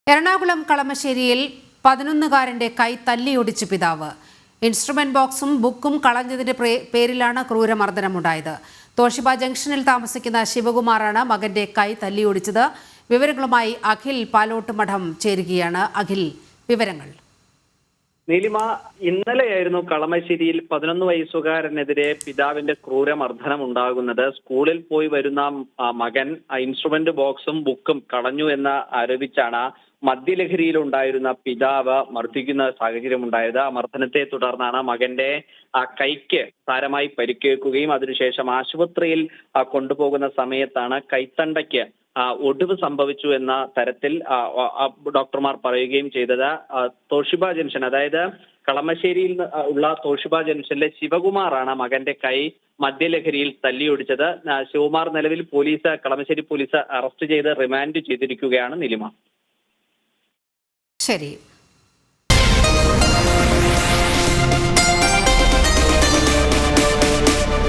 എറണാകുളം കളമശ്ശേരിയിൽ 11-കാരന്റെ കൈ തല്ലിയൊടിച്ച് പിതാവ്. ഇൻസ്ട്രുമെന്റ് ബോക്സും ബുക്കും കളഞ്ഞതിന്റെ പേരിലാണ് ക്രൂരമർദ്ദനമുണ്ടായത്. തോഷിബ ജംഗ്ഷനിൽ താമസിക്കുന്ന ശിവകുമാറാണ് മകന്റെ കൈ തല്ലിയൊടിച്ചത്. വിവരങ്ങളുമായി അഖിൽ പാലോട്ടുമഠം ചേരുകയാണ്. അഖിൽ, വിവരങ്ങൾ. നീലിമ, ഇന്നലെയായിരുന്നു കളമശ്ശേരിയിൽ 11 വയസ്സുകാരനെതിരെ പിതാവിന്റെ ക്രൂരമർദ്ദനം ഉണ്ടാകുന്നത്. സ്കൂളിൽ പോയി വരുന്ന മകൻ ഇൻസ്ട്രുമെന്റ് ബോക്സും ബുക്കും കളഞ്ഞു എന്ന് ആരോപിച്ചാണ് മദ്യലഹരിയിലുണ്ടായിരുന്ന പിതാവ് മർദ്ദിക്കുന്ന സാഹചര്യം ഉണ്ടായത്. ആ മർദ്ദനത്തെ തുടർന്നാണ് മകന്റെ കൈക്ക് സാരമായി പരിക്കേൽക്കുകയും അതിനുശേഷം ആശുപത്രിയിൽ കൊണ്ടുപോകുന്ന സമയത്താണ് കൈത്തണ്ടയ്ക്ക് ഒടിവ് സംഭവിച്ചു എന്ന തരത്തിൽ ഡോക്ടർമാർ പറയുകയും ചെയ്തത്. തോഷിബ ജംഗ്ഷൻ, അതായത് കളമശ്ശേരിയിൽ ഉള്ള തോഷിബ ജംഗ്ഷനിലെ ശിവകുമാറാണ് മകന്റെ കൈ മദ്യലഹരിയിൽ തല്ലിയൊടിച്ചത്. ശിവകുമാർ നിലവിൽ കളമശ്ശേരി പോലീസ് അറസ്റ്റ് ചെയ്ത് റിമാൻഡ് ചെയ്തിരിക്കുകയാണ്. നിലിമ. ശരി.